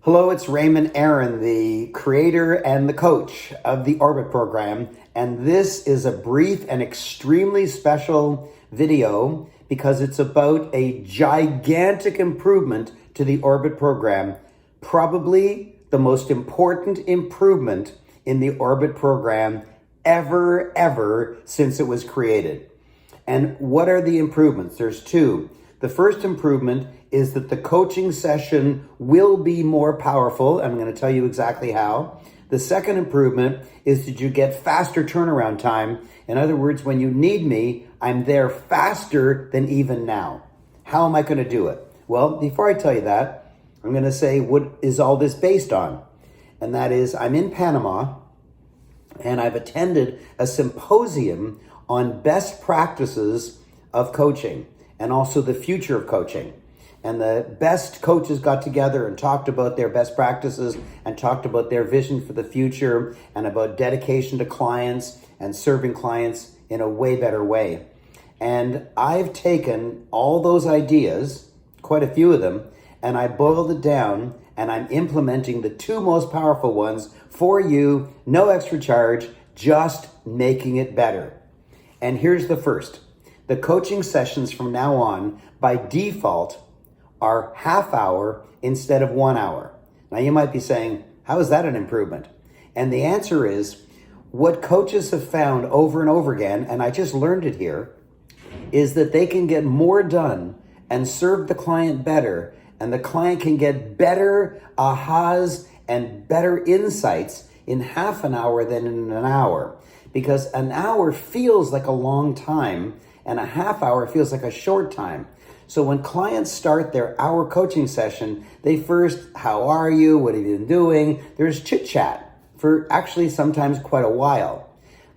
Hello, it's Raymond Aaron, the creator and the coach of the Orbit program. And this is a brief and extremely special video because it's about a gigantic improvement to the Orbit program. Probably the most important improvement in the Orbit program ever since it was created. And what are the improvements? There's two. The first improvement is that the coaching session will be more powerful. I'm going to tell you exactly how. The second improvement is that you get faster turnaround time. In other words, when you need me, I'm there faster than even now. How am I going to do it? Well, before I tell you that, I'm going to say what is all this based on? And that is, I'm in Panama and I've attended a symposium on best practices of coaching and also the future of coaching. And the best coaches got together and talked about their best practices and talked about their vision for the future and about dedication to clients and serving clients in a way better way. And I've taken all those ideas, quite a few of them, and I boiled it down and I'm implementing the two most powerful ones for you, no extra charge, just making it better. And here's the first. The coaching sessions from now on, by default, are half hour instead of 1 hour. Now you might be saying, how is that an improvement? And the answer is, what coaches have found over and over again, and I just learned it here, is that they can get more done and serve the client better, and the client can get better ahas and better insights in half an hour than in an hour. Because an hour feels like a long time, and a half hour feels like a short time. So when clients start their hour coaching session, they first, how are you? What have you been doing? There's chit chat for actually sometimes quite a while.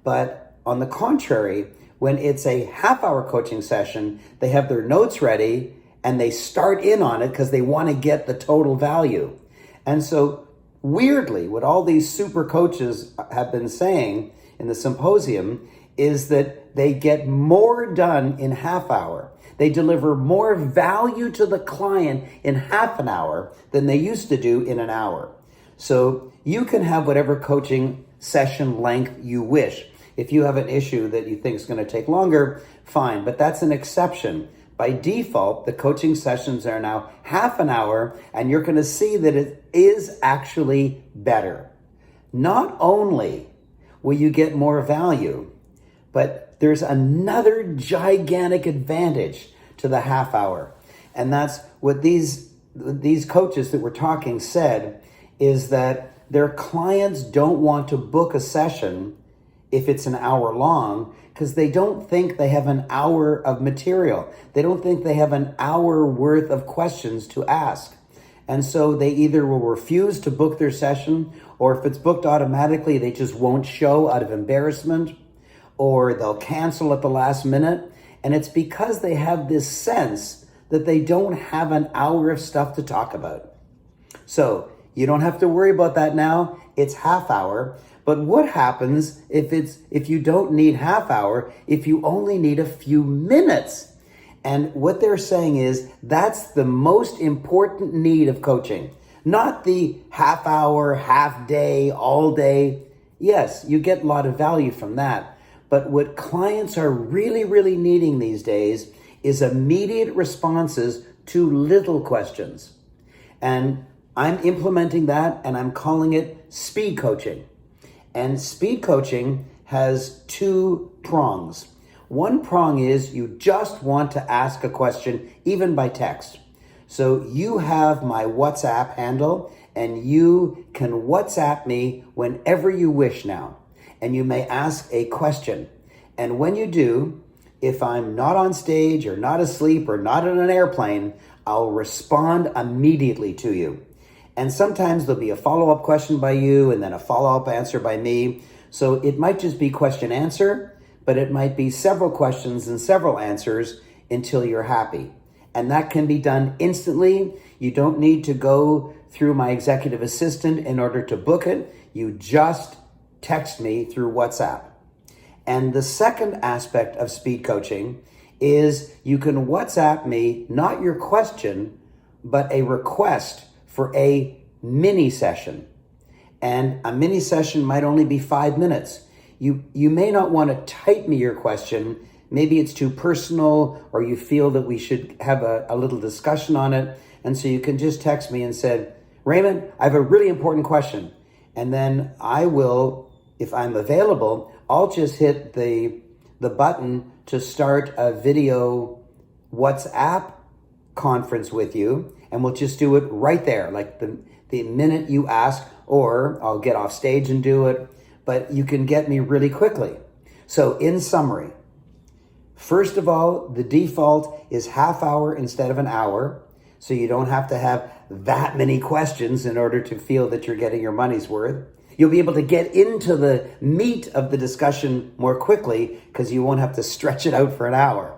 But on the contrary, when it's a half hour coaching session, they have their notes ready and they start in on it because they want to get the total value. And so weirdly, what all these super coaches have been saying in the symposium is that they get more done in half hour. They deliver more value to the client in half an hour than they used to do in an hour. So you can have whatever coaching session length you wish. If you have an issue that you think is going to take longer, fine, but that's an exception. By default, the coaching sessions are now half an hour, and you're going to see that it is actually better. Not only will you get more value, but there's another gigantic advantage to the half hour. And that's what these coaches that we're talking said, is that their clients don't want to book a session if it's an hour long because they don't think they have an hour of material. They don't think they have an hour worth of questions to ask. And so they either will refuse to book their session, or if it's booked automatically, they just won't show out of embarrassment, or they'll cancel at the last minute. And it's because they have this sense that they don't have an hour of stuff to talk about. So you don't have to worry about that now. It's half hour. But what happens if you don't need half hour, if you only need a few minutes? And what they're saying is that's the most important need of coaching. Not the half hour, half day, all day. Yes, you get a lot of value from that. But what clients are really needing these days is immediate responses to little questions. And I'm implementing that, and I'm calling it speed coaching. And speed coaching has two prongs. One prong is you just want to ask a question, even by text. So you have my WhatsApp handle, and you can WhatsApp me whenever you wish now. And you may ask a question. And when you do, if I'm not on stage or not asleep or not on an airplane, I'll respond immediately to you. And sometimes there'll be a follow-up question by you and then a follow-up answer by me. So it might just be question answer, but it might be several questions and several answers until you're happy. And that can be done instantly. You don't need to go through my executive assistant in order to book it. You just text me through WhatsApp. And the second aspect of speed coaching is you can WhatsApp me, not your question, but a request for a mini session. And a mini session might only be 5 minutes. You may not want to type me your question. Maybe it's too personal, or you feel that we should have a little discussion on it. And so you can just text me and say, Raymond, I have a really important question. And then I will, if I'm available, I'll just hit the button to start a video WhatsApp conference with you. And we'll just do it right there, like the minute you ask, or I'll get off stage and do it. But you can get me really quickly. So in summary, first of all, the default is half hour instead of an hour. So you don't have to have that many questions in order to feel that you're getting your money's worth. You'll be able to get into the meat of the discussion more quickly because you won't have to stretch it out for an hour.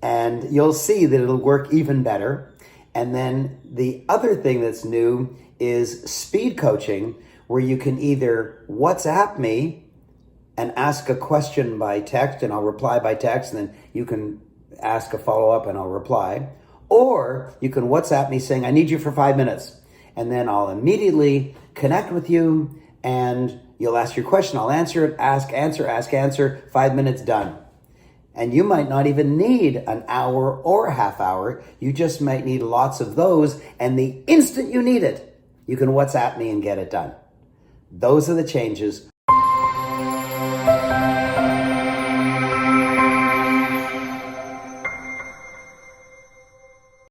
And you'll see that it'll work even better. And then the other thing that's new is speed coaching, where you can either WhatsApp me and ask a question by text, and I'll reply by text, and then you can ask a follow-up and I'll reply. Or you can WhatsApp me saying, I need you for 5 minutes. And then I'll immediately connect with you, and you'll ask your question. I'll answer it, ask, answer, 5 minutes, done. And you might not even need an hour or a half hour. You just might need lots of those. And the instant you need it, you can WhatsApp me and get it done. Those are the changes.